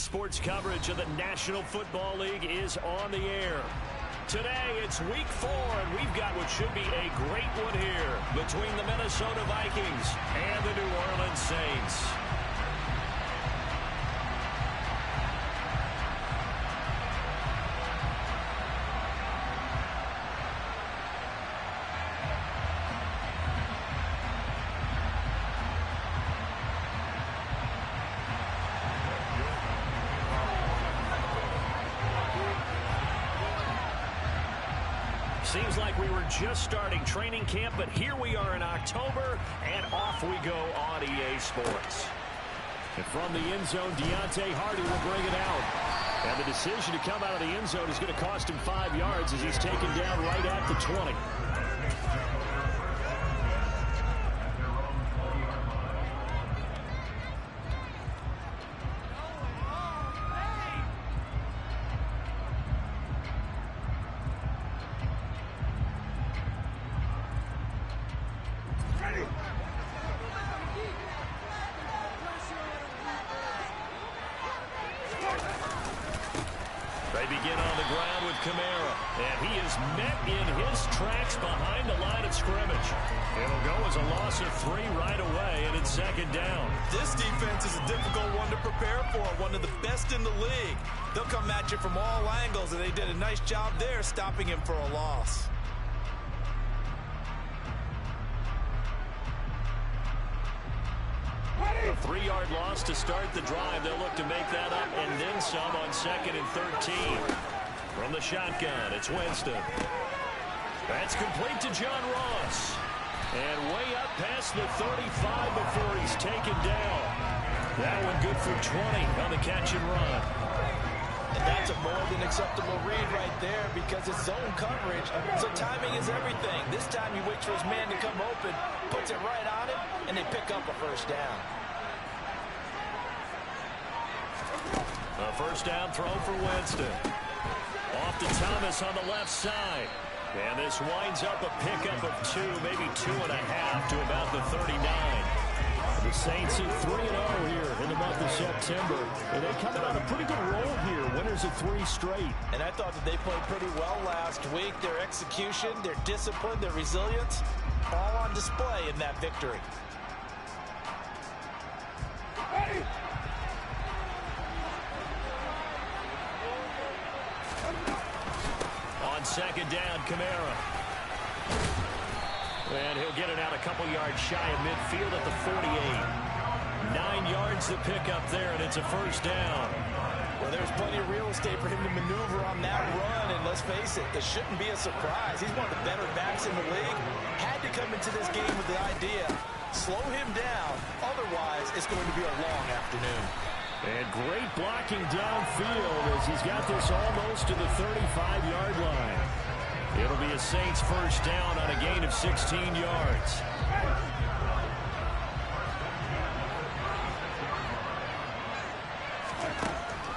sports coverage of the National Football League is on the air. Today, it's week 4, and we've got what should be a great one here between the Minnesota Vikings and the New Orleans Saints. Seems like we were just starting training camp, but here we are in October, and off we go on EA Sports. And from the end zone, Deontay Hardy will bring it out. And the decision to come out of the end zone is going to cost him 5 yards as he's taken down right at the 20. They begin on the ground with Kamara, and he is met in his tracks behind the line of scrimmage. It'll go as a loss of 3 right away, and it's second down. This defense is a difficult one to prepare for, one of the best in the league. They'll come at you from all angles, and they did a nice job there stopping him for a loss. A 3-yard loss to start the drive. They'll look to make that up and then some on 2nd and 13. From the shotgun, it's Winston. That's complete to John Ross. And way up past the 35 before he's taken down. That one good for 20 on the catch and run. And that's a more than acceptable read right there because it's zone coverage, so timing is everything. This time he waits for his man to come open, puts it right on him, and they pick up a first down. A first down throw for Winston. Off to Thomas on the left side. And this winds up a pickup of 2, maybe 2.5 to about the 39. The Saints at 3-0 here in the month of September. And they come in on a pretty good roll here. Winners of 3 straight. And I thought that they played pretty well last week. Their execution, their discipline, their resilience, all on display in that victory. On second down, Kamara. And he'll get it out a couple yards shy of midfield at the 48. 9 yards to pick up there, and it's a first down. Well, there's plenty of real estate for him to maneuver on that run, and let's face it, it shouldn't be a surprise. He's one of the better backs in the league. Had to come into this game with the idea, slow him down, otherwise it's going to be a long afternoon. And great blocking downfield as he's got this almost to the 35-yard line. It'll be a Saints first down on a gain of 16 yards.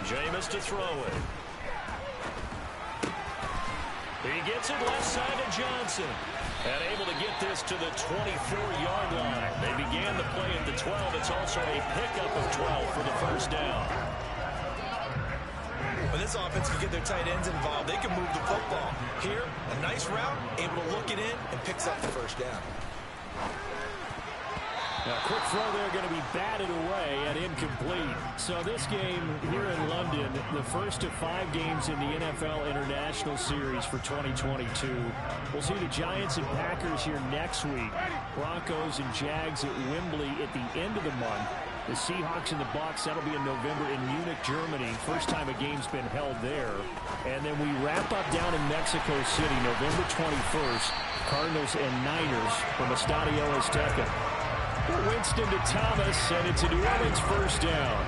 Jameis to throw it. He gets it left side to Johnson. And able to get this to the 24-yard line. They began the play at the 12. It's also a pickup of 12 for the first down. When this offense can get their tight ends involved, they can move the football. Here, a nice route, able to look it in, and picks up the first down. Now, quick throw there going to be batted away and incomplete. So this game here in London, the first of 5 games in the NFL International Series for 2022. We'll see the Giants and Packers here next week. Broncos and Jags at Wembley at the end of the month. The Seahawks and the Bucs, that'll be in November in Munich, Germany. First time a game's been held there. And then we wrap up down in Mexico City, November 21st. Cardinals and Niners from Estadio Azteca. Winston to Thomas, and it's a New Orleans first down.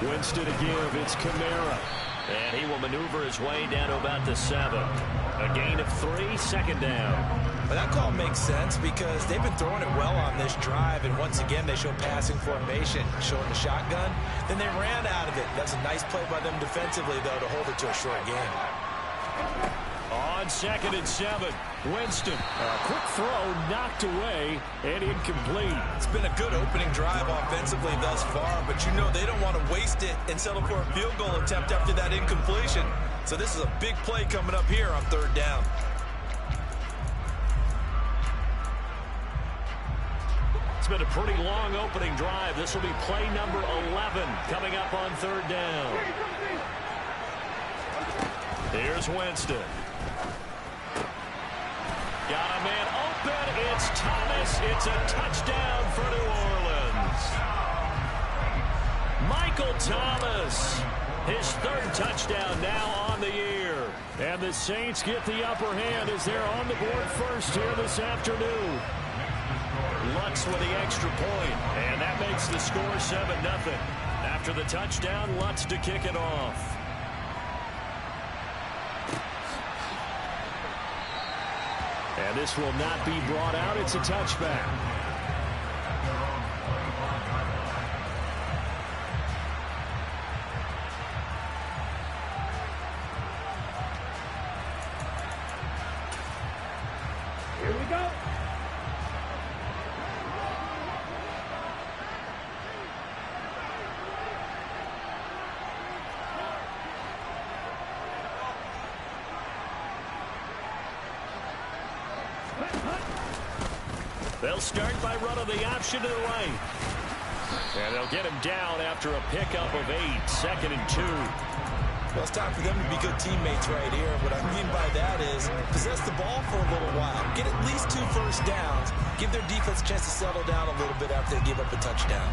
Winston to give, it's Kamara. And he will maneuver his way down to about the 7. A gain of 3, second down. Well, that call makes sense because they've been throwing it well on this drive, and once again they show passing formation, showing the shotgun. Then they ran out of it. That's a nice play by them defensively, though, to hold it to a short game. On On 2nd and 7, Winston. A quick throw knocked away and incomplete. It's been a good opening drive offensively thus far, but you know they don't want to waste it and settle for a field goal attempt after that incompletion. So this is a big play coming up here on 3rd down. It's been a pretty long opening drive. This will be play number 11 coming up on 3rd down. Here's Winston. Got a man open. It's Thomas. It's a touchdown for New Orleans. Michael Thomas, his 3rd touchdown now on the year. And the Saints get the upper hand as they're on the board first here this afternoon. Lutz with the extra point, and that makes the score 7-0. After the touchdown, Lutz to kick it off. And this will not be brought out. It's a touchback. Here we go. They'll start by running the option to the right. And they'll get him down after a pickup of 8. 2nd and 2. Well, it's time for them to be good teammates right here. What I mean by that is possess the ball for a little while. Get at least 2 first downs. Give their defense a chance to settle down a little bit after they give up a touchdown.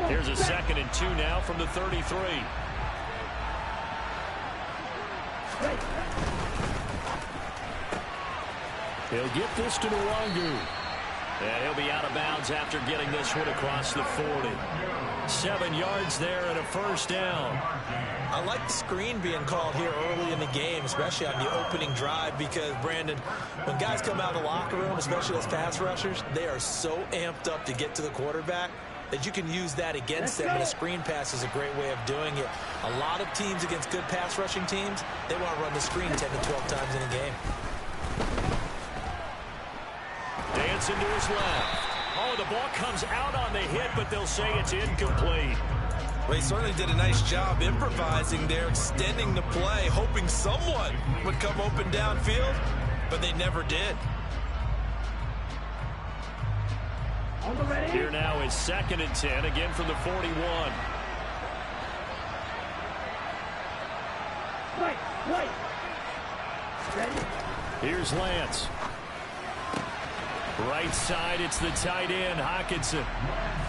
Here's a 2nd and 2 now from the 33. He'll get this to Nwangu. And he'll be out of bounds after getting this one across the 40. 7 yards there and a first down. I like the screen being called here early in the game, especially on the opening drive, because, Brandon, when guys come out of the locker room, especially as pass rushers, they are so amped up to get to the quarterback that you can use that against them, and a screen pass is a great way of doing it. A lot of teams against good pass rushing teams, they want to run the screen 10 to 12 times in a game. Dancing to his left. Oh, the ball comes out on the hit, but they'll say it's incomplete. Well, he certainly did a nice job improvising there, extending the play, hoping someone would come open downfield, but they never did. Here now is 2nd and 10, again from the 41. Wait. Ready? Here's Lance. Right side, it's the tight end, Hockenson.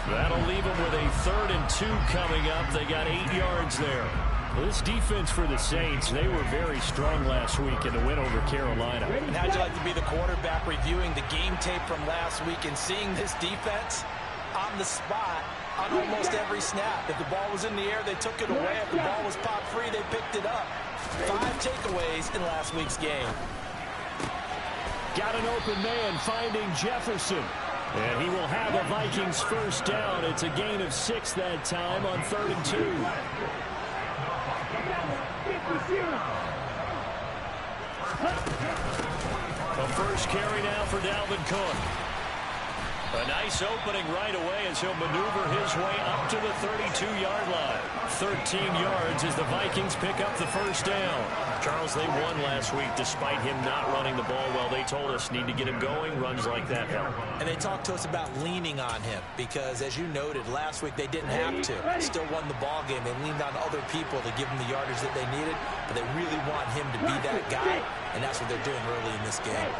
That'll leave them with a 3rd and 2 coming up. They got 8 yards there. Well, this defense for the Saints, they were very strong last week in the win over Carolina. And how'd you like to be the quarterback reviewing the game tape from last week and seeing this defense on the spot on almost every snap? If the ball was in the air, they took it away. If the ball was popped free, they picked it up. 5 takeaways in last week's game. Got an open man finding Jefferson. And he will have a Vikings first down. It's a gain of 6 that time on 3rd and 2. A first carry now for Dalvin Cook. A nice opening right away as he'll maneuver his way up to the 32-yard line. 13 yards as the Vikings pick up the first down. Charles, they won last week despite him not running the ball well. They told us need to get him going. Runs like that help. And they talked to us about leaning on him because, as you noted, last week they didn't have to. Still won the ball game. They leaned on other people to give them the yardage that they needed, but they really want him to be that guy, and that's what they're doing early in this game.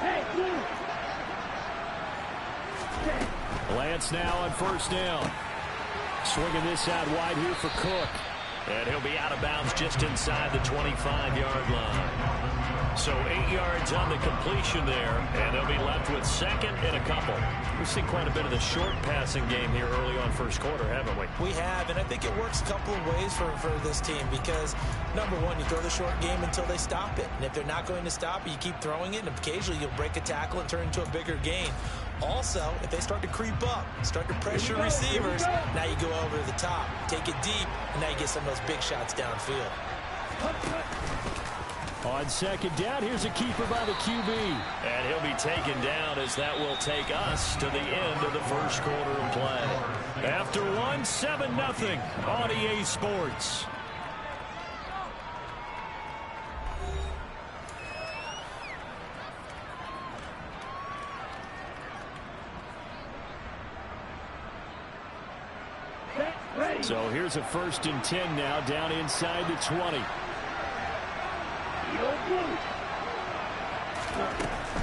Lance now on first down. Swinging this out wide here for Cook. And he'll be out of bounds just inside the 25-yard line. So 8 yards on the completion there, and they'll be left with second and a couple. We've seen quite a bit of the short passing game here early on first quarter, haven't we? We have, and I think it works a couple of ways for this team because, number one, you throw the short game until they stop it. And if they're not going to stop it, you keep throwing it, and occasionally you'll break a tackle and turn into a bigger gain. Also, if they start to creep up, start to pressure receivers, now you go over the top, take it deep, and now you get some of those big shots downfield. On second down, here's a keeper by the QB. And he'll be taken down as that will take us to the end of the first quarter of play. After one, 7-0 on EA Sports. So here's a 1st and 10 now down inside the 20.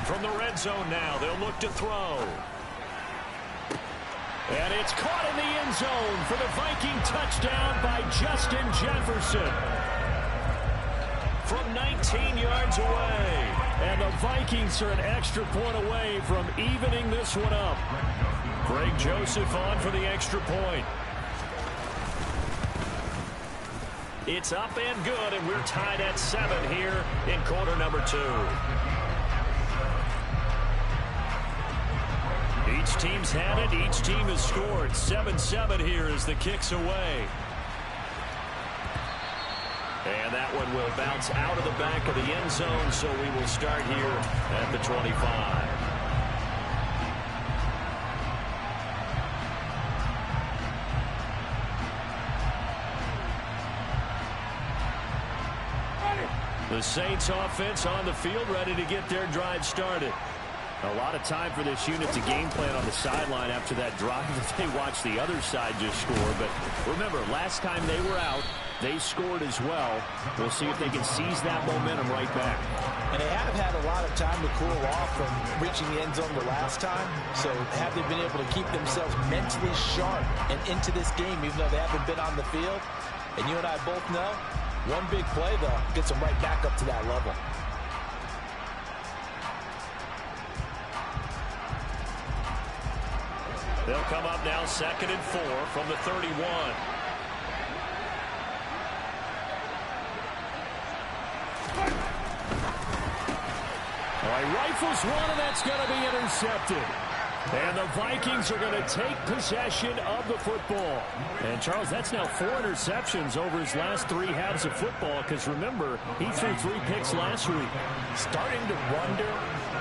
From the red zone now, they'll look to throw. And it's caught in the end zone for the Viking touchdown by Justin Jefferson. From 19 yards away. And the Vikings are an extra point away from evening this one up. Greg Joseph on for the extra point. It's up and good, and we're tied at 7 here in quarter number 2. Each team's had it. Each team has scored. 7-7 here as the kick's away. And that one will bounce out of the back of the end zone, so we will start here at the 25. The Saints offense on the field, ready to get their drive started. A lot of time for this unit to game plan on the sideline after that drive that they watched the other side just score. But remember, last time they were out, they scored as well. We'll see if they can seize that momentum right back. And they have had a lot of time to cool off from reaching the end zone the last time. So have they been able to keep themselves mentally sharp and into this game, even though they haven't been on the field? And you and I both know, one big play, though, gets them right back up to that level. They'll come up now 2nd and 4 from the 31. All right, rifles one, and that's going to be intercepted. And the Vikings are going to take possession of the football. And, Charles, that's now 4 interceptions over his last 3 halves of football because, remember, he threw 3 picks last week. Starting to wonder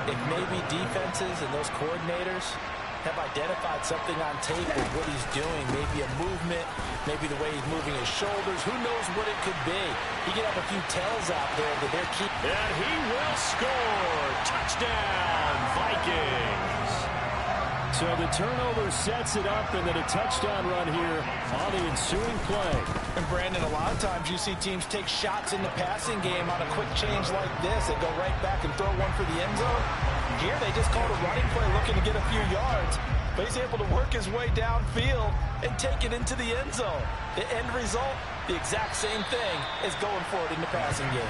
if maybe defenses and those coordinators have identified something on tape of what he's doing. Maybe a movement, maybe the way he's moving his shoulders. Who knows what it could be? He could have a few tells out there that they're keeping. And he will score. Touchdown, Vikings. So the turnover sets it up, and then a touchdown run here on the ensuing play. And, Brandon, a lot of times you see teams take shots in the passing game on a quick change like this. They go right back and throw one for the end zone. Here they just called a running play looking to get a few yards. But he's able to work his way downfield and take it into the end zone. The end result, the exact same thing as going for it in the passing game.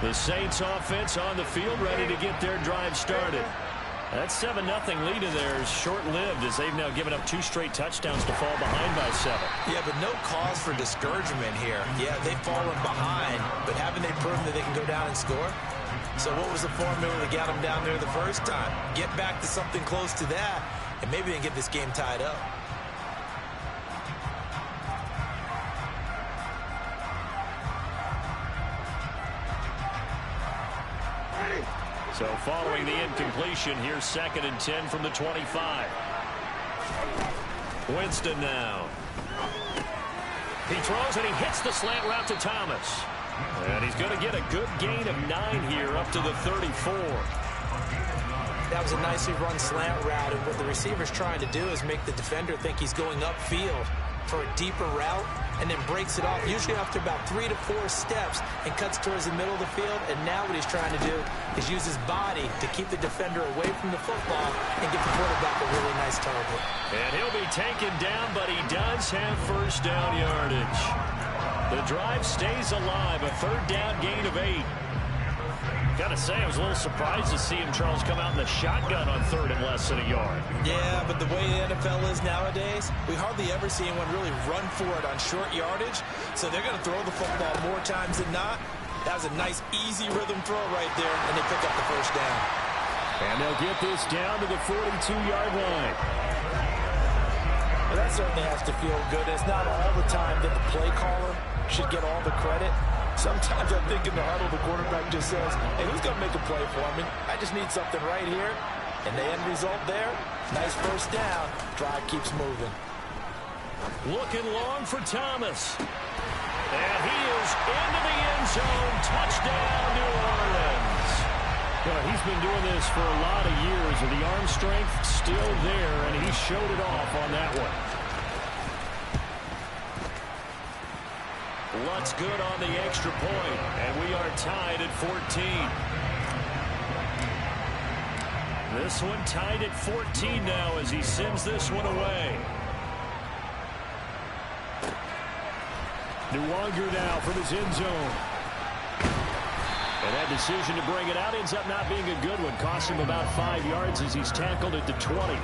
The Saints offense on the field, ready to get their drive started. That 7-0 lead in there is short-lived as they've now given up 2 straight touchdowns to fall behind by 7. Yeah, but no cause for discouragement here. Yeah, they've fallen behind, but haven't they proven that they can go down and score? So what was the formula that got them down there the first time? Get back to something close to that, and maybe they can get this game tied up. So following the incompletion, here's 2nd and 10 from the 25. Winston now. He throws and he hits the slant route to Thomas. And he's going to get a good gain of 9 here up to the 34. That was a nicely run slant route, and what the receiver's trying to do is make the defender think he's going upfield. for a deeper route and then breaks it off, usually after about 3 to 4 steps, and cuts towards the middle of the field. And now what he's trying to do is use his body to keep the defender away from the football and get the quarterback a really nice target. And he'll be taken down, but he does have first down yardage. The drive stays alive, a third down gain of 8. Gotta say, I was a little surprised to see him, Charles, come out in the shotgun on third and less than a yard. Yeah, but the way the NFL is nowadays, we hardly ever see anyone really run for it on short yardage. So they're going to throw the football more times than not. That was a nice, easy rhythm throw right there, and they pick up the first down. And they'll get this down to the 42-yard line. Well, that certainly has to feel good. It's not all the time that the play caller should get all the credit. Sometimes I think in the huddle, the quarterback just says, hey, who's going to make a play for me? I just need something right here. And the end result there, nice first down. Drive keeps moving. Looking long for Thomas. And he is into the end zone. Touchdown, New Orleans. He's been doing this for a lot of years, and the arm strength still there, and he showed it off on that one. What's good on the extra point, and we are tied at 14. This one tied at 14 now as he sends this one away. Nwanger now from his end zone. And that decision to bring it out ends up not being a good one. Costs him about 5 yards as he's tackled at the 20.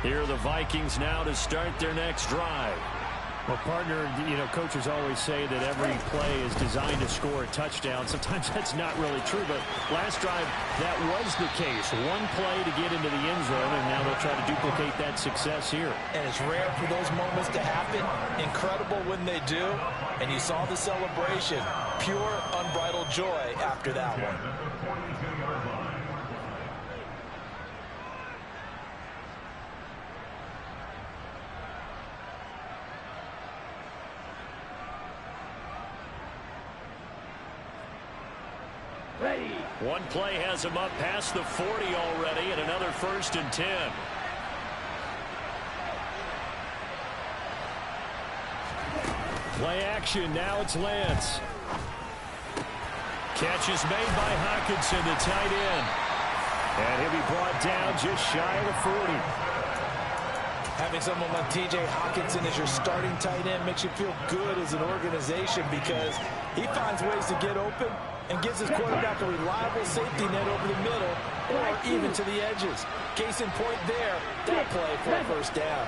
Here are the Vikings now to start their next drive. Well, partner, coaches always say that every play is designed to score a touchdown. Sometimes that's not really true, but last drive, that was the case. One play to get into the end zone, and now they'll try to duplicate that success here. And it's rare for those moments to happen. Incredible when they do. And you saw the celebration. Pure, unbridled joy after that one. Ready. One play has him up past the 40 already, and another 1st and 10. Play action. Now it's Lance. Catch is made by Hockenson, the tight end. And he'll be brought down just shy of the 40. Having someone like T.J. Hockenson as your starting tight end makes you feel good as an organization because he finds ways to get open and gives his quarterback a reliable safety net over the middle or even to the edges. Case in point there, that play for a first down.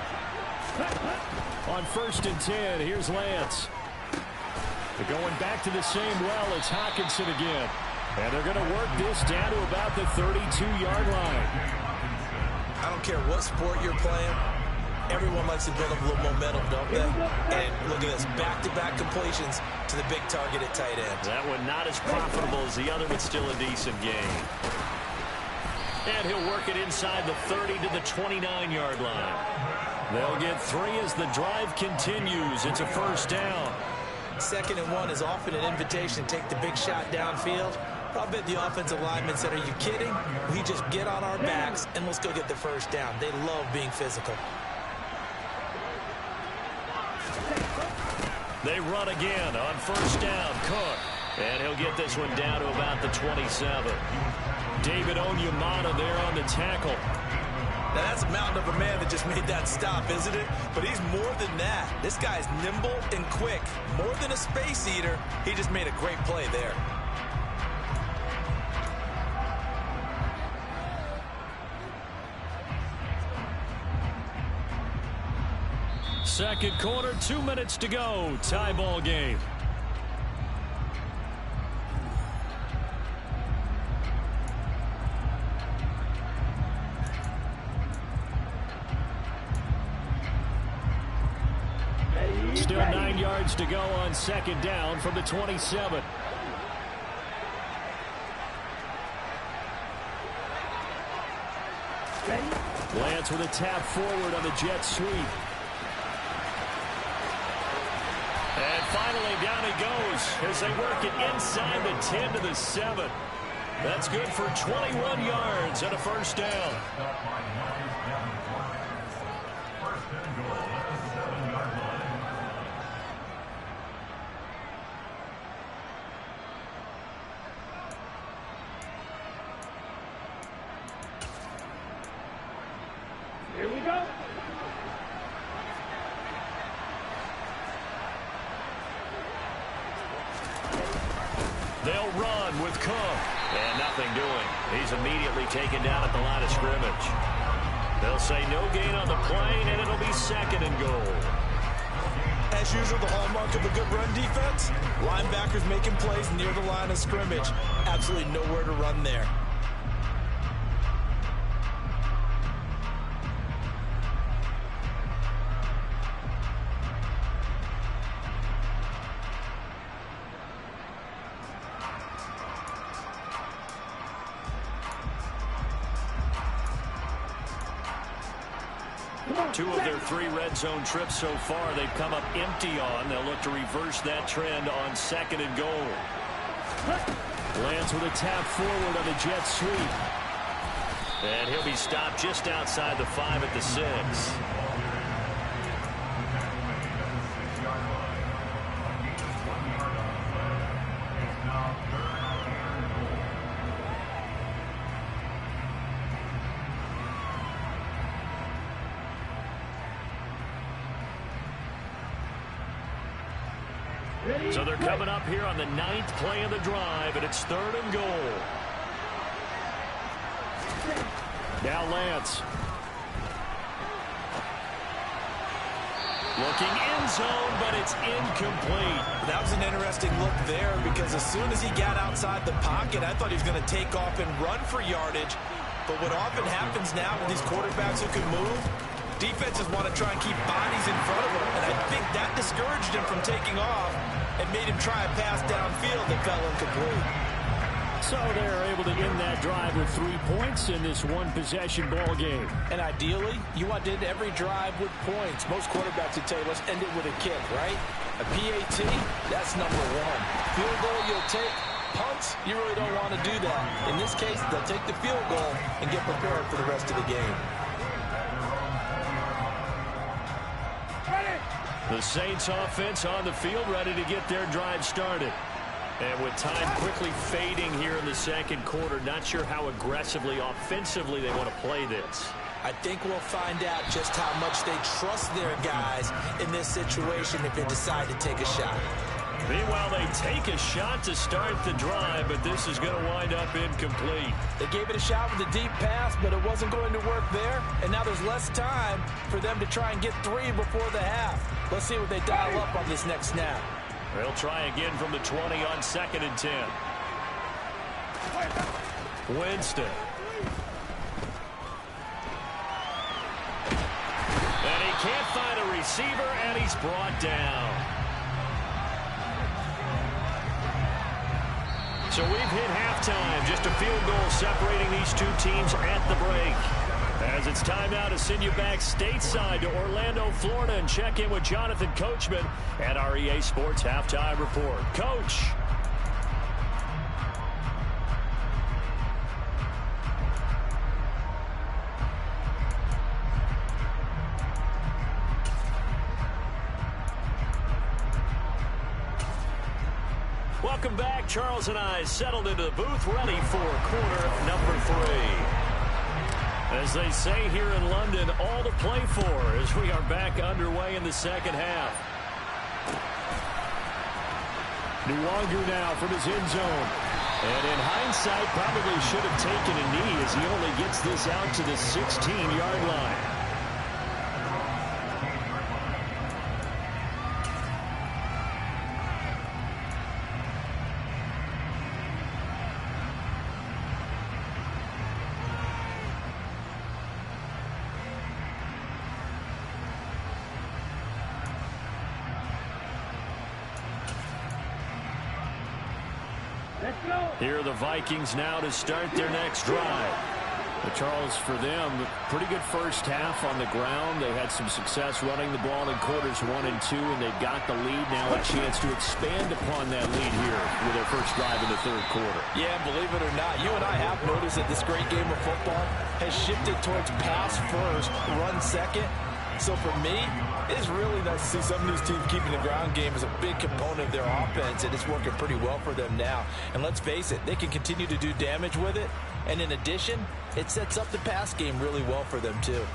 On 1st and 10, here's Lance. They're going back to the same well. It's Hockenson again. And they're going to work this down to about the 32-yard line. I don't care what sport you're playing. Everyone likes to build up a little momentum, don't they? And look at this, back-to-back completions to the big target at tight end. That one not as profitable as the other, but still a decent gain. And he'll work it inside the 30 to the 29-yard line. They'll get 3 as the drive continues. It's a first down. 2nd and 1 is often an invitation to take the big shot downfield. I bet the offensive lineman said, are you kidding? We just get on our backs and let's go get the first down. They love being physical. They run again on first down. Cook. And he'll get this one down to about the 27. David Onyemata there on the tackle. Now that's a mountain of a man that just made that stop, isn't it? But he's more than that. This guy's nimble and quick. More than a space eater, he just made a great play there. Second quarter, 2 minutes to go. Tie ball game. Still 9 yards to go on second down from the 27. Lance with a tap forward on the jet sweep. And finally down he goes as they work it inside the 10 to the 7. That's good for 21 yards and a first down. Here we go. They'll run with Cook. And nothing doing. He's immediately taken down at the line of scrimmage. They'll say no gain on the play, and it'll be second and goal. As usual, the hallmark of a good run defense, linebackers making plays near the line of scrimmage. Absolutely nowhere to run there. Two of their 3 red zone trips so far they've come up empty on. They'll look to reverse that trend on second and goal. Lance with a tap forward on the jet sweep. And he'll be stopped just outside the 5 at the 6. So they're coming up here on the 9th play of the drive, and it's third and goal. Now Lance. Looking end zone, but it's incomplete. That was an interesting look there because as soon as he got outside the pocket, I thought he was going to take off and run for yardage. But what often happens now with these quarterbacks who can move, defenses want to try and keep bodies in front of him, and I think that discouraged him from taking off and made him try a pass downfield that fell incomplete. So they're able to end that drive with 3 points in this one-possession ball game. And ideally, you want to end every drive with points. Most quarterbacks would tell you, let's end it with a kick, right? A PAT, that's number 1. Field goal, you'll take. Punts, you really don't want to do that. In this case, they'll take the field goal and get prepared for the rest of the game. The Saints offense on the field ready to get their drive started. And with time quickly fading here in the second quarter, not sure how aggressively, offensively they want to play this. I think we'll find out just how much they trust their guys in this situation if they decide to take a shot. Meanwhile, they take a shot to start the drive, but this is going to wind up incomplete. They gave it a shot with a deep pass, but it wasn't going to work there. And now there's less time for them to try and get 3 before the half. Let's see what they dial up on this next snap. They'll try again from the 20 on second and 10. Winston. And he can't find a receiver, and he's brought down. So we've hit halftime. Just a field goal separating these two teams at the break. As it's time now to send you back stateside to Orlando, Florida, and check in with Jonathan Coachman at our EA Sports Halftime Report. Coach. Welcome back. Charles and I settled into the booth, ready for quarter number 3. As they say here in London, all to play for as we are back underway in the second half. Nwangu now from his end zone. And in hindsight, probably should have taken a knee as he only gets this out to the 16-yard line. Let's go. Here are the Vikings now to start their next drive. But Charles, for them, pretty good first half on the ground. They had some success running the ball in quarters 1 and 2, and they've got the lead now, a chance to expand upon that lead here with their first drive in the third quarter. Yeah, believe it or not, you and I have noticed that this great game of football has shifted towards pass first, run second. So for me, it's really nice to see some of these teams keeping the ground game as a big component of their offense, and it's working pretty well for them now. And let's face it, they can continue to do damage with it. And in addition, it sets up the pass game really well for them too.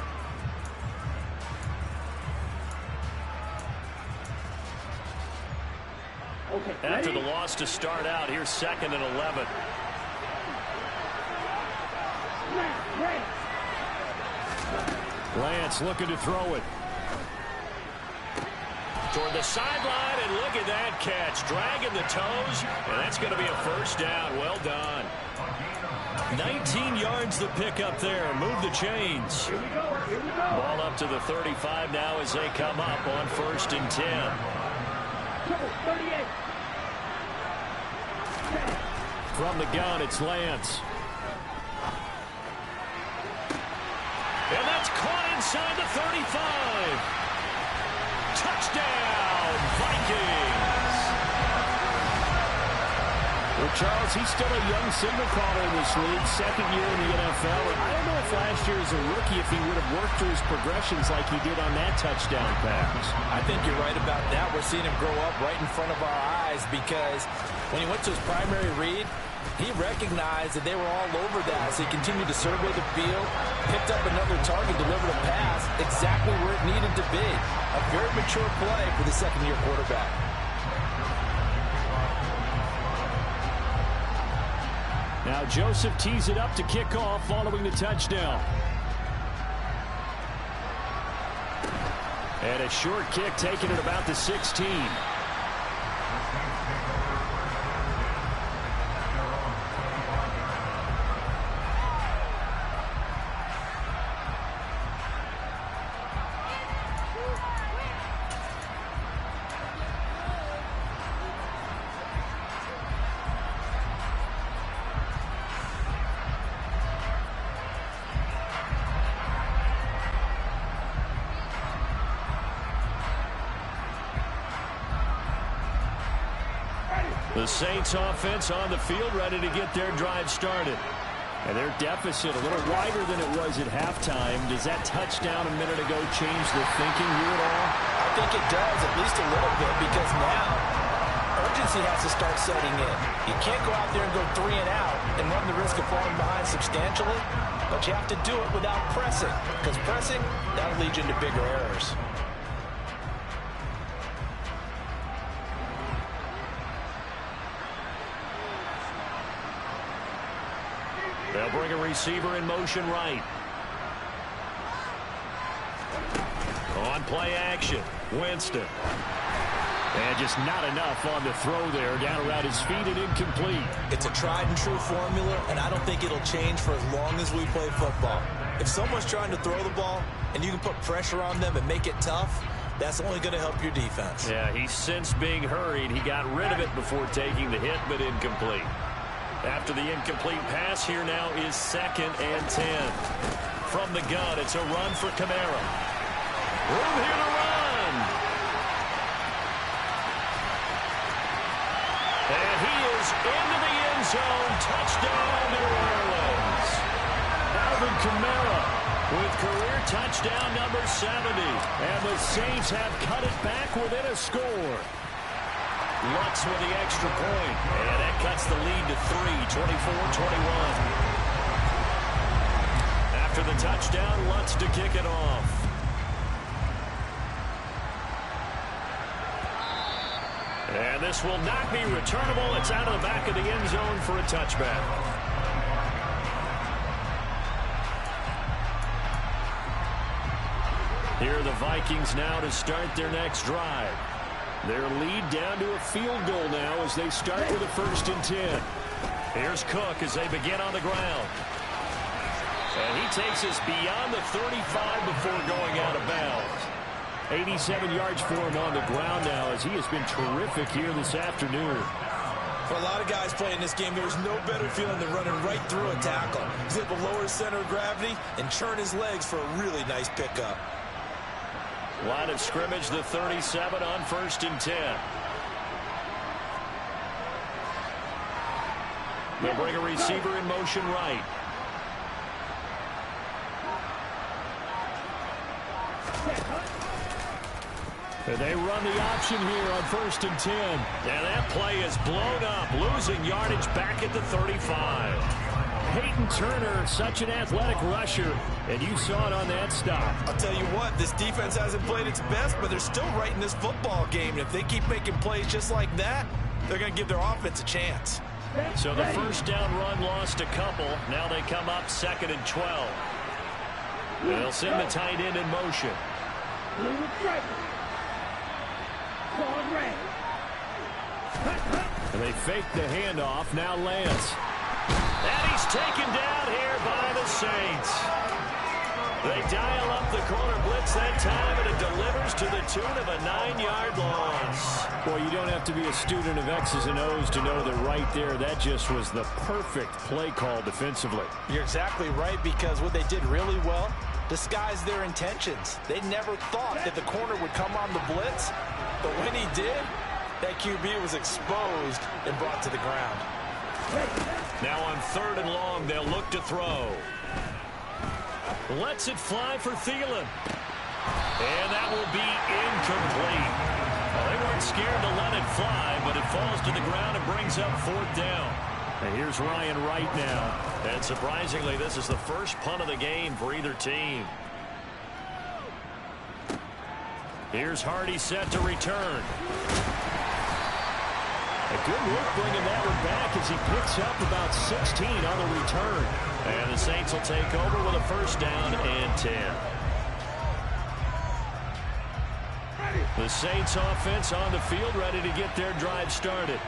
Okay, After ready? the loss to start out, here's 2nd and 11. Snap, ready. Lance looking to throw it. Toward the sideline, and look at that catch. Dragging the toes, and that's going to be a first down. Well done. 19 yards the pick up there. Move the chains. Here we go. Here we go. Ball up to the 35 now as they come up on 1st and 10. Triple 38. From the gun, it's Lance. And that's caught inside the 35. Touchdown, Vikings. Well, Charles, he's still a young signal caller in this league, 2nd year in the NFL. And I don't know if last year as a rookie, if he would have worked through his progressions like he did on that touchdown pass. I think you're right about that. We're seeing him grow up right in front of our eyes because when he went to his primary read, he recognized that they were all over that, so he continued to survey the field, picked up another target, delivered a pass exactly where it needed to be. A very mature play for the second-year quarterback. Now Joseph tees it up to kick off following the touchdown. And a short kick taken at about the 16. The Saints offense on the field ready to get their drive started. And their deficit a little wider than it was at halftime. Does that touchdown a minute ago change the thinking here at all? I think it does, at least a little bit, because now urgency has to start setting in. You can't go out there and go 3 and out and run the risk of falling behind substantially, but you have to do it without pressing, because pressing, that'll lead you into bigger errors. They'll bring a receiver in motion right. On play action, Winston. And just not enough on the throw there. Down around his feet and incomplete. It's a tried and true formula, and I don't think it'll change for as long as we play football. If someone's trying to throw the ball and you can put pressure on them and make it tough, that's only going to help your defense. Yeah, he's since being hurried. He got rid of it before taking the hit, but incomplete. After the incomplete pass, here now is 2nd and 10. From the gun, it's a run for Kamara. Room here to run. And he is into the end zone. Touchdown, New Orleans. Alvin Kamara with career touchdown number 70. And the Saints have cut it back within a score. Lutz with the extra point. And that cuts the lead to 3, 24-21. After the touchdown, Lutz to kick it off. And this will not be returnable. It's out of the back of the end zone for a touchback. Here are the Vikings now to start their next drive. Their lead down to a field goal now as they start with a 1st and 10. Here's Cook as they begin on the ground. And he takes us beyond the 35 before going out of bounds. 87 yards for him on the ground now as he has been terrific here this afternoon. For a lot of guys playing this game, there's no better feeling than running right through a tackle. He's able to lower his center of gravity and churn his legs for a really nice pickup. Line of scrimmage, the 37 on 1st and 10. They'll bring a receiver in motion right. And they run the option here on 1st and 10. And that play is blown up, losing yardage back at the 35. Peyton Turner, such an athletic rusher, and you saw it on that stop. I'll tell you what, this defense hasn't played its best, but they're still right in this football game. And if they keep making plays just like that, they're going to give their offense a chance. So the first down run lost a couple. Now they come up 2nd and 12. They'll send the tight end in motion. And they fake the handoff. Now Lance. And he's taken down here by the Saints. They dial up the corner blitz that time, and it delivers to the tune of a 9-yard loss. Boy, you don't have to be a student of X's and O's to know that right there, that just was the perfect play call defensively. You're exactly right, because what they did really well, disguised their intentions. They never thought that the corner would come on the blitz, but when he did, that QB was exposed and brought to the ground. Now on 3rd and long, they'll look to throw. Lets it fly for Thielen. And that will be incomplete. Well, they weren't scared to let it fly, but it falls to the ground and brings up 4th down. And here's Ryan Wright now. And surprisingly, this is the first punt of the game for either team. Here's Hardy set to return. A good work bringing that one back as he picks up about 16 on the return. And the Saints will take over with a 1st down and 10. The Saints offense on the field, ready to get their drive started.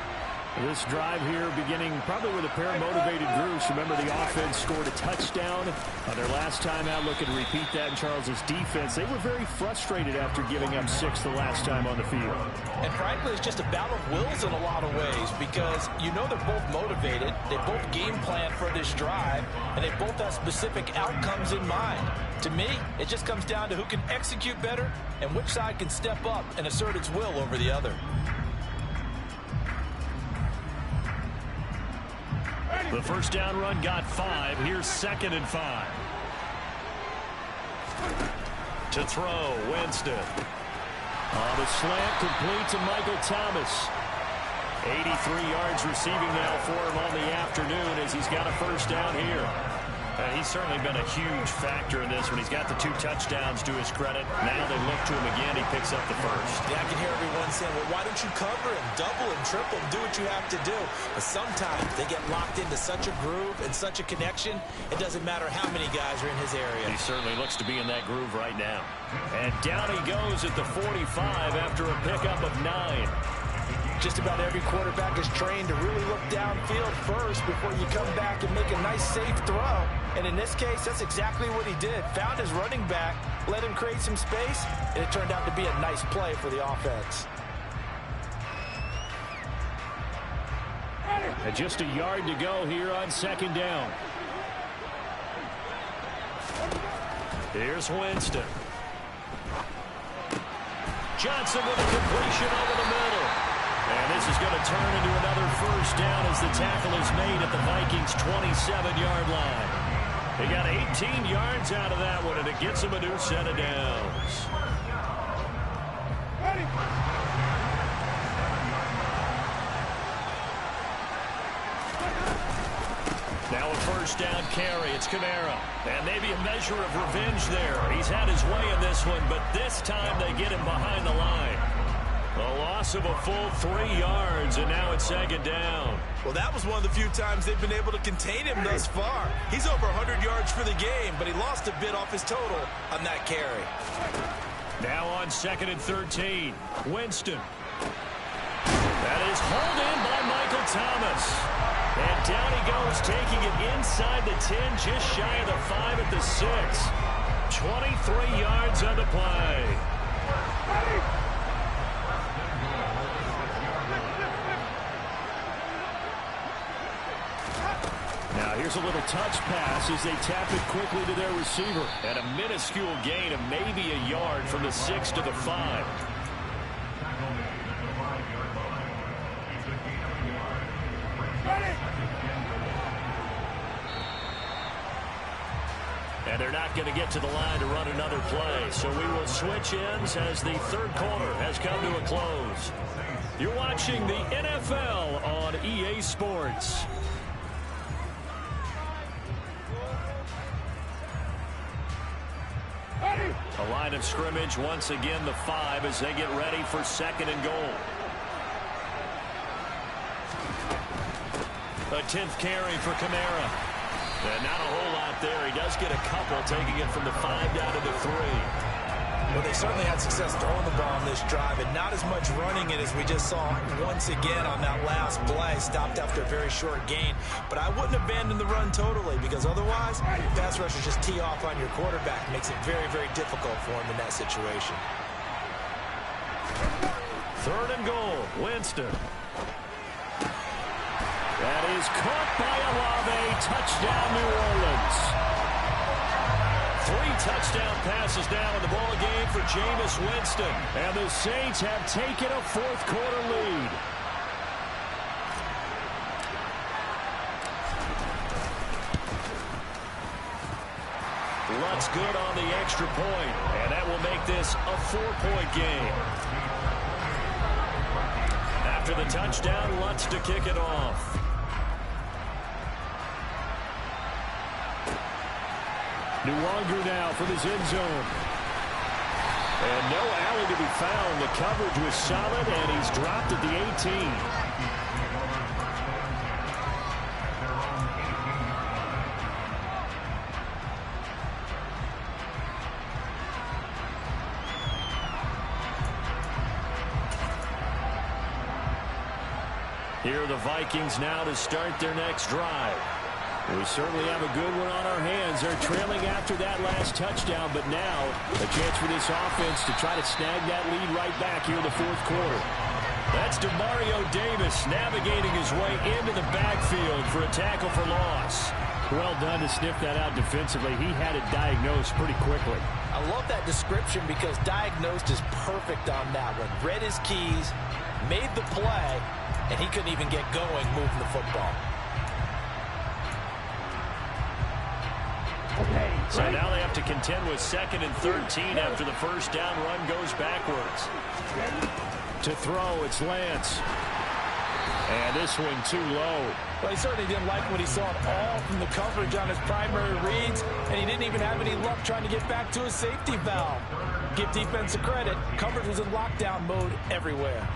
This drive here beginning probably with a pair of motivated groups. Remember, the offense scored a touchdown on their last time out. Looking to repeat that in Charles's defense. They were very frustrated after giving up 6 the last time on the field. And frankly, it's just a battle of wills in a lot of ways, because you know they're both motivated. They both game plan for this drive, and they both have specific outcomes in mind. To me, it just comes down to who can execute better and which side can step up and assert its will over the other. The first down run got 5. Here's 2nd and 5. To throw, Winston. On the slant, complete to Michael Thomas. 83 yards receiving now for him on the afternoon as he's got a 1st down here. He's certainly been a huge factor in this when he's got the 2 touchdowns to his credit. Now they look to him again. He picks up the 1st. Yeah, I can hear everyone saying, well, why don't you cover him, double and triple, do what you have to do. But sometimes they get locked into such a groove and such a connection, it doesn't matter how many guys are in his area. He certainly looks to be in that groove right now. And down he goes at the 45 after a pickup of 9. Just about every quarterback is trained to really look downfield first before you come back and make a nice, safe throw. And in this case, that's exactly what he did. Found his running back, let him create some space, and it turned out to be a nice play for the offense. And just a yard to go here on 2nd down. Here's Winston. Johnson with a completion over the middle. And this is going to turn into another 1st down as the tackle is made at the Vikings' 27-yard line. They got 18 yards out of that one, and it gets them a new set of downs. Now a 1st down carry. It's Kamara. And maybe a measure of revenge there. He's had his way in this one, but this time they get him behind the line. A loss of a full 3 yards, and now it's 2nd down. Well, that was one of the few times they've been able to contain him thus far. He's over 100 yards for the game, but he lost a bit off his total on that carry. Now on 2nd and 13, Winston. That is hauled in by Michael Thomas. And down he goes, taking it inside the 10, just shy of the 5 at the 6. 23 yards on the play. Now here's a little touch pass as they tap it quickly to their receiver. And a minuscule gain of maybe a yard from the 6 to the 5. And they're not going to get to the line to run another play. So we will switch ends as the third quarter has come to a close. You're watching the NFL on EA Sports. A line of scrimmage, once again the 5 as they get ready for 2nd and goal. A 10th carry for Kamara. And not a whole lot there. He does get a couple, taking it from the 5 down to the 3. Well, they certainly had success throwing the ball on this drive, and not as much running it as we just saw once again on that last play. Stopped after a very short gain. But I wouldn't abandon the run totally, because otherwise, pass rushers just tee off on your quarterback. Makes it very, very difficult for him in that situation. 3rd and goal, Winston. That is caught by Olave. Touchdown, New Orleans. 3 touchdown passes now in the ball game for Jameis Winston. And the Saints have taken a 4th quarter lead. Lutz good on the extra point. And that will make this a 4-point game. After the touchdown, Lutz to kick it off. Nuwanger now from his end zone. And no alley to be found. The coverage was solid, and he's dropped at the 18. Here are the Vikings now to start their next drive. We certainly have a good one on our hands. They're trailing after that last touchdown, but now a chance for this offense to try to snag that lead right back here in the 4th quarter. That's Demario Davis navigating his way into the backfield for a tackle for loss. Well done to sniff that out defensively. He had it diagnosed pretty quickly. I love that description because diagnosed is perfect on that one. Read his keys, made the play, and he couldn't even get going moving the football. Okay. So now they have to contend with 2nd and 13 after the first down run goes backwards. To throw, it's Lance. And this one too low. Well, he certainly didn't like what he saw at all from the coverage on his primary reads, and he didn't even have any luck trying to get back to his safety valve. Give defense a credit. Coverage was in lockdown mode everywhere.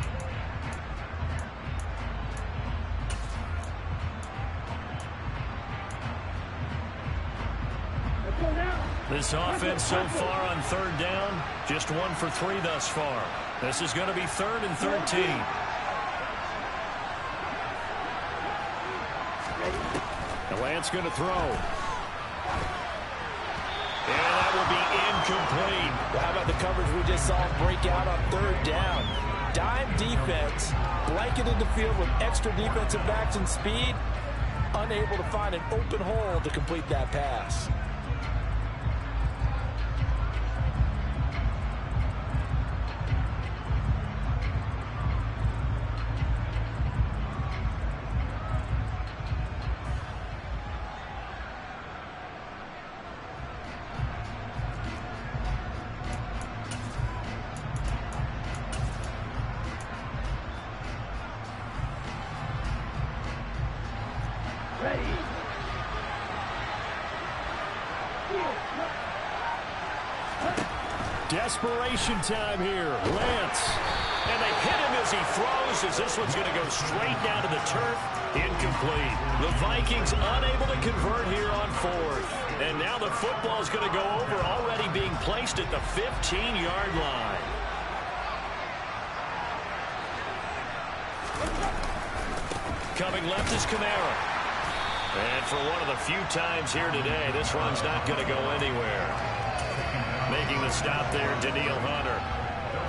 This offense so far on 3rd down, just 1 for 3 thus far. This is going to be 3rd and 13. And Lance going to throw. And that will be incomplete. Well, how about the coverage we just saw break out on 3rd down? Dime defense, blanketed the field with extra defensive backs and speed, unable to find an open hole to complete that pass. Desperation time here. Lance. And they hit him as he throws, as this one's going to go straight down to the turf. Incomplete. The Vikings unable to convert here on 4th. And now the football is going to go over, already being placed at the 15-yard line. Coming left is Kamara. And for one of the few times here today, this run's not going to go anywhere. Making the stop there, Daniil Hunter.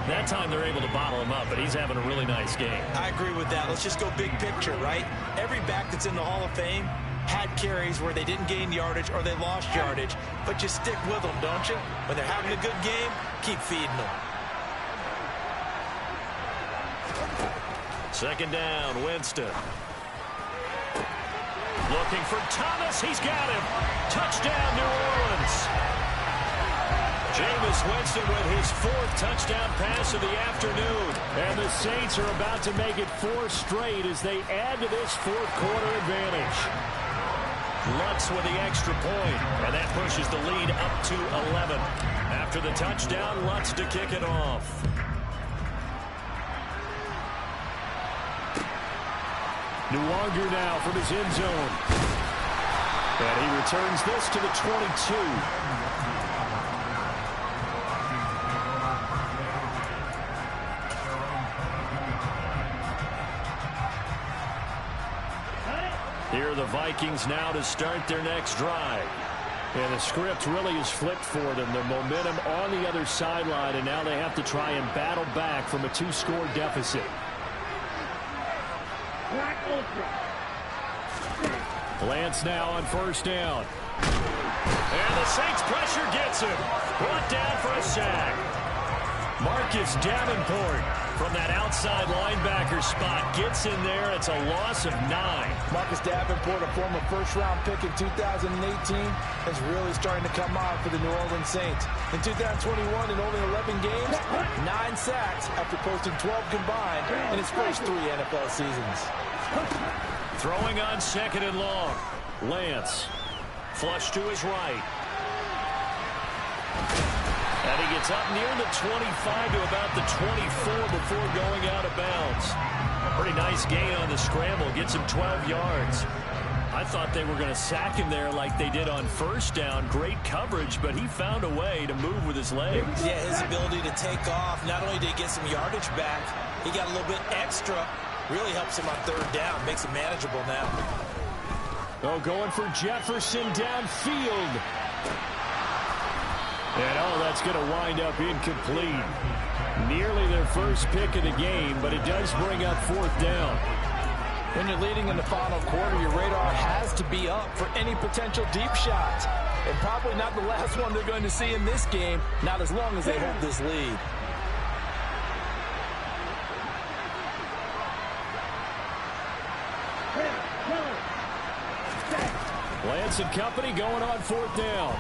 That time they're able to bottle him up, but he's having a really nice game. I agree with that. Let's just go big picture, right? Every back that's in the Hall of Fame had carries where they didn't gain yardage or they lost yardage, but you stick with them, don't you? When they're having a good game, keep feeding them. Second down, Winston. Looking for Thomas. He's got him. Touchdown, New Orleans. Jameis Winston with his 4th touchdown pass of the afternoon. And the Saints are about to make it 4 straight as they add to this 4th quarter advantage. Lutz with the extra point, and that pushes the lead up to 11. After the touchdown, Lutz to kick it off. Nwangu now from his end zone. And he returns this to the 22. Here are the Vikings now to start their next drive. And the script really is flipped for them. The momentum on the other sideline, and now they have to try and battle back from a 2-score deficit. Lance now on first down. And the Saints pressure gets him. Brought down for a sack. Marcus Davenport from that outside linebacker spot gets in there. It's a loss of 9. Marcus Davenport, a former first-round pick in 2018, is really starting to come on for the New Orleans Saints. In 2021, in only 11 games, 9 sacks after posting 12 combined in his first 3 NFL seasons. Throwing on second and long. Lance. Flush to his right. And he gets up near the 25 to about the 24 before going out of bounds. A pretty nice gain on the scramble. Gets him 12 yards. I thought they were going to sack him there like they did on first down. Great coverage, but he found a way to move with his legs. Yeah, his ability to take off. Not only did he get some yardage back, he got a little bit extra. Really helps him on third down. Makes it manageable now. Oh, going for Jefferson downfield. And, oh, that's going to wind up incomplete. Nearly their first pick of the game, but it does bring up 4th down. When you're leading in the final quarter, your radar has to be up for any potential deep shots. And probably not the last one they're going to see in this game, not as long as they hold this lead. Lance and company going on 4th down.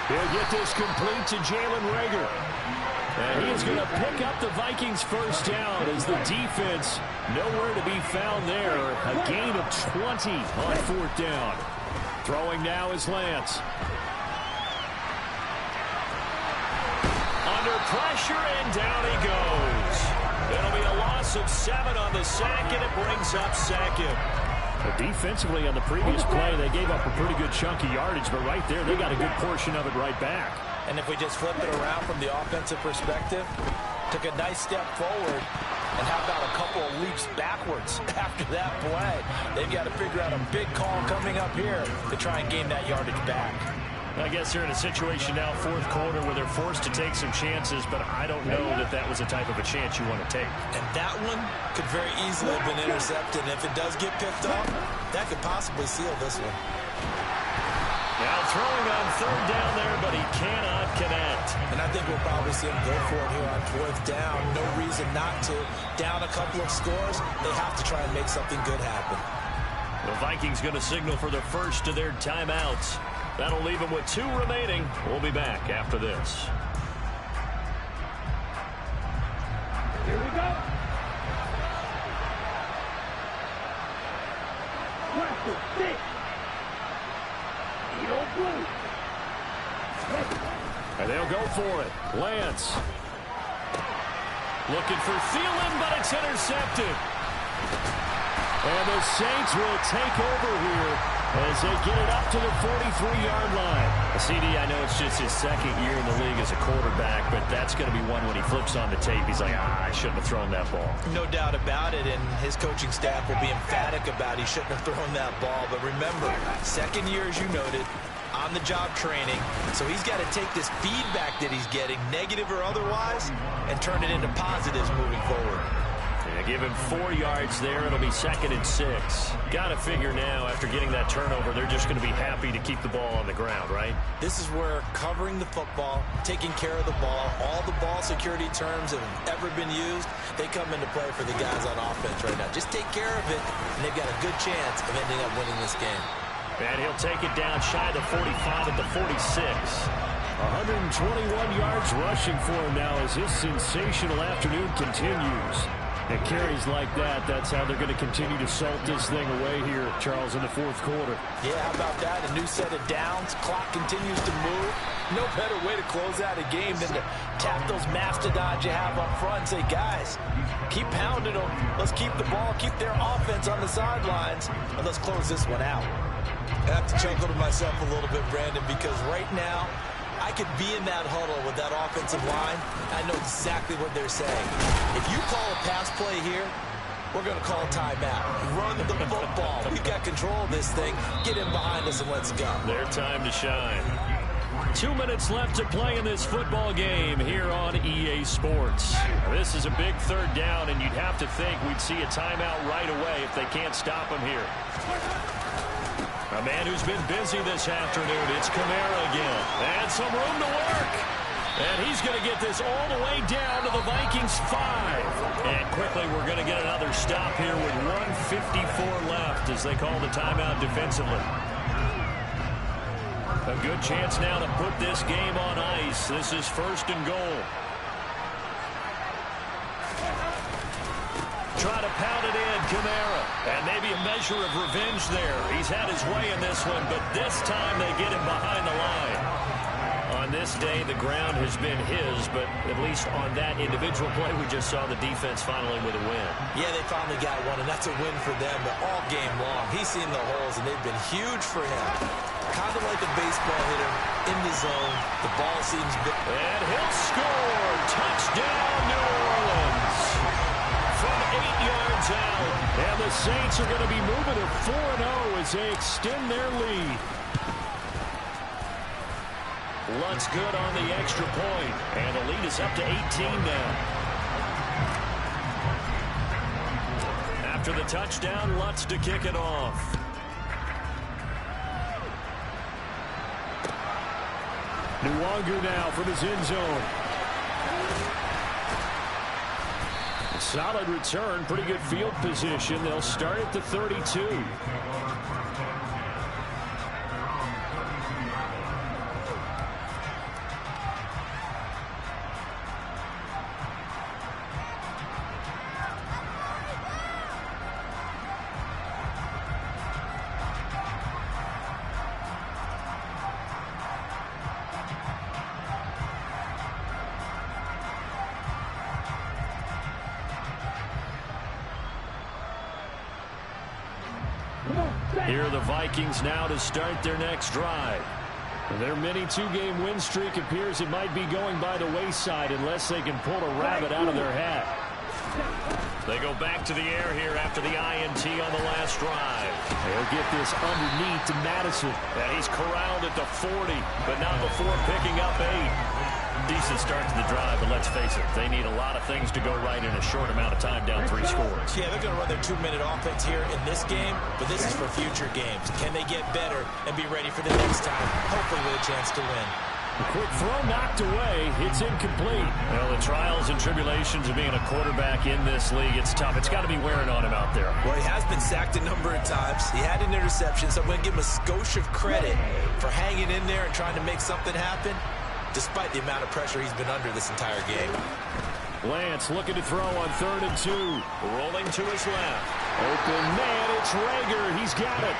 He'll get this complete to Jalen Reagor. And he is going to pick up the Vikings first down as the defense nowhere to be found there. A gain of 20 on 4th down. Throwing now is Lance. Under pressure, and down he goes. It'll be a loss of 7 on the sack, and it brings up 2nd. Defensively on the previous play, they gave up a pretty good chunk of yardage, but right there, they got a good portion of it right back. And if we just flip it around from the offensive perspective, took a nice step forward, and how about a couple of leaps backwards after that play? They've got to figure out a big call coming up here to try and gain that yardage back. I guess they're in a situation now, 4th quarter, where they're forced to take some chances, but I don't know that that was the type of a chance you want to take. And that one could very easily have been intercepted. And if it does get picked off, that could possibly seal this one. Now throwing on 3rd down there, but he cannot connect. And I think we'll probably see him go for it here on 4th down. No reason not to. Down a couple of scores, they have to try and make something good happen. The Vikings going to signal for the first of their timeouts. That'll leave them with 2 remaining. We'll be back after this. Here we go. Pressure, 6. Eagle blue. And they'll go for it. Lance. Looking for Thielen, but it's intercepted. And the Saints will take over here as they get it up to the 43-yard line. CD, I know it's just his 2nd year in the league as a quarterback, but that's going to be one when he flips on the tape. He's like, I shouldn't have thrown that ball. No doubt about it, and his coaching staff will be emphatic about he shouldn't have thrown that ball. But remember, 2nd year, as you noted, on-the-job training. So he's got to take this feedback that he's getting, negative or otherwise, and turn it into positives moving forward. They give him 4 yards there. It'll be 2nd and 6. Got to figure now, after getting that turnover, they're just going to be happy to keep the ball on the ground, right? This is where covering the football, taking care of the ball, all the ball security terms that have ever been used, they come into play for the guys on offense right now. Just take care of it, and they've got a good chance of ending up winning this game. And he'll take it down shy of the 45 at the 46. 121 yards rushing for him now as his sensational afternoon continues. And carries like that, that's how they're going to continue to salt this thing away here, Charles, in the 4th quarter. Yeah, how about that? A new set of downs. Clock continues to move. No better way to close out a game than to tap those mastodons you have up front and say, guys, keep pounding them. Let's keep the ball, keep their offense on the sidelines, and let's close this one out. I have to chuckle to myself a little bit, Brandon, because right now, I could be in that huddle with that offensive line. I know exactly what they're saying. If you call a pass play here, we're going to call a timeout. Run the football. We've got control of this thing. Get in behind us and let's go. Their time to shine. 2 minutes left to play in this football game here on EA Sports. This is a big 3rd down, and you'd have to think we'd see a timeout right away if they can't stop him here. A man who's been busy this afternoon. It's Kamara again. And some room to work. And he's going to get this all the way down to the Vikings 5. And quickly we're going to get another stop here with 1:54 left as they call the timeout defensively. A good chance now to put this game on ice. This is 1st and goal. Try to pound it in, Kamara. And maybe a measure of revenge there. He's had his way in this one, but this time they get him behind the line. On this day, the ground has been his, but at least on that individual play, we just saw the defense finally with a win. Yeah, they finally got one, and that's a win for them, but all game long, he's seen the holes, and they've been huge for him. Kind of like a baseball hitter in the zone. The ball seems good. And he'll score. Touchdown, New Orleans. From 8 yards out. And the Saints are going to be moving to 4-0 as they extend their lead. Lutz good on the extra point. And the lead is up to 18 now. After the touchdown, Lutz to kick it off. Nwangu now from his end zone. Solid return, pretty good field position. They'll start at the 32. Here are the Vikings now to start their next drive. Their mini 2-game win streak appears it might be going by the wayside unless they can pull a rabbit out of their hat. They go back to the air here after the INT on the last drive. They'll get this underneath to Madison. And he's corralled at the 40, but not before picking up 8. Decent start to the drive, but let's face it, they need a lot of things to go right in a short amount of time down 3 scores. Yeah, they're going to run their 2-minute offense here in this game, but this is for future games. Can they get better and be ready for the next time, hopefully with a chance to win? A quick throw knocked away. It's incomplete. Well, the trials and tribulations of being a quarterback in this league, it's tough. It's got to be wearing on him out there. Well, he has been sacked a number of times. He had an interception, so I'm going to give him a skosh of credit for hanging in there and trying to make something happen, despite the amount of pressure he's been under this entire game. Lance looking to throw on 3rd and 2. Rolling to his left. Open man, it's Rager. He's got it.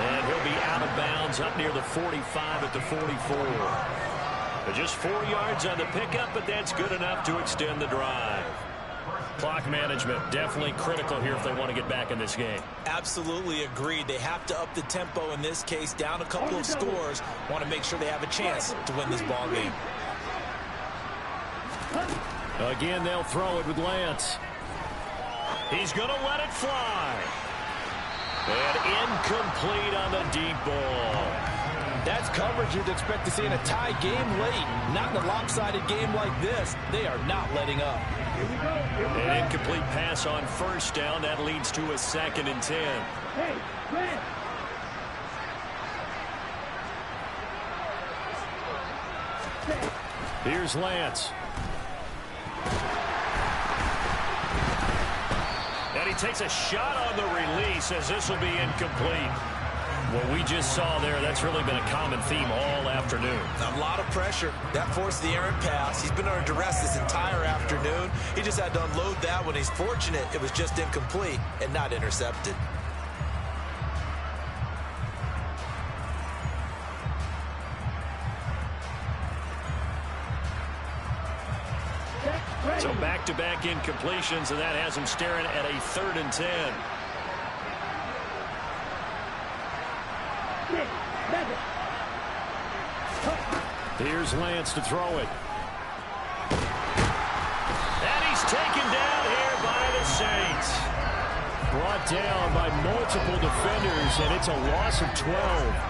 And he'll be out of bounds up near the 45 at the 44. Just 4 yards on the pickup, but that's good enough to extend the drive. Clock management definitely critical here if they want to get back in this game. Absolutely agreed. They have to up the tempo in this case, down a couple of scores. Want to make sure they have a chance to win this ball game. Again, they'll throw it with Lance. He's going to let it fly. And incomplete on the deep ball. That's coverage you'd expect to see in a tie game late. Not in a lopsided game like this. They are not letting up. An incomplete pass on first down. That leads to a 2nd and 10. Hey, man. Here's Lance. And he takes a shot on the release as this will be incomplete. What we just saw there, that's really been a common theme all afternoon. A lot of pressure. That forced the errant pass. He's been under duress this entire afternoon. He just had to unload that one. He's fortunate it was just incomplete and not intercepted. So back-to-back incompletions, and that has him staring at a 3rd and 10. Here's Lance to throw it. And he's taken down here by the Saints. Brought down by multiple defenders, and it's a loss of 12.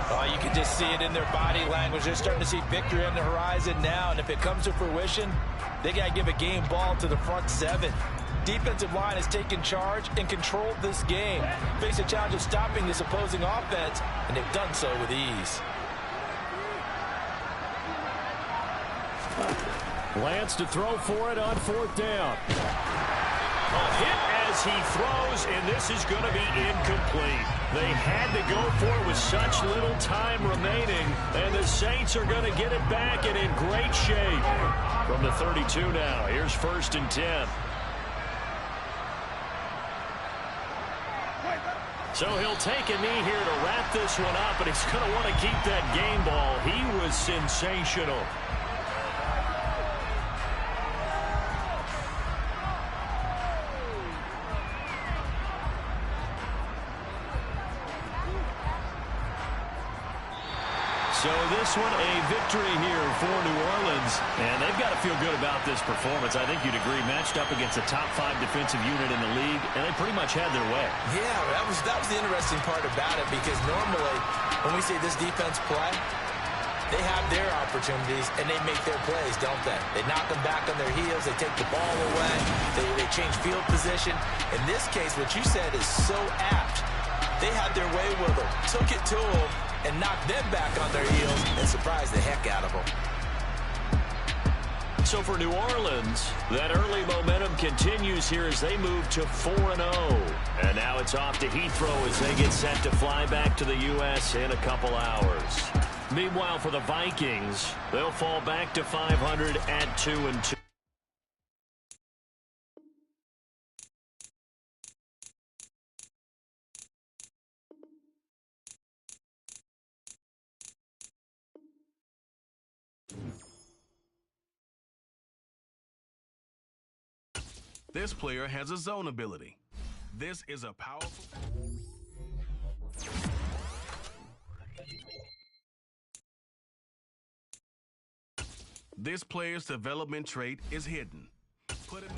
Oh, you can just see it in their body language. They're starting to see victory on the horizon now, and if it comes to fruition, they got to give a game ball to the front 7. Defensive line has taken charge and controlled this game. Face a challenge of stopping this opposing offense, and they've done so with ease. Lance to throw for it on 4th down. A hit as he throws, and this is going to be incomplete. They had to go for it with such little time remaining, and the Saints are going to get it back and in great shape. From the 32 now, here's 1st and 10. So he'll take a knee here to wrap this one up, but he's going to want to keep that game ball. He was sensational. So this one a victory here for New Orleans, and they've got to feel good about this performance. I think you'd agree, matched up against a top 5 defensive unit in the league, and they pretty much had their way. Yeah, that was the interesting part about it, because normally when we see this defense play, they have their opportunities and they make their plays, don't they? They knock them back on their heels, they take the ball away, they change field position. In this case, what you said is so apt. They had their way with them, took it to them, and knocked them back on their heels and surprised the heck out of them. So for New Orleans, that early momentum continues here as they move to 4-0. And now it's off to Heathrow as they get set to fly back to the U.S. in a couple hours. Meanwhile, for the Vikings, they'll fall back to 500 at 2-2. This player has a zone ability. This is a powerful... This player's development trait is hidden. Put him...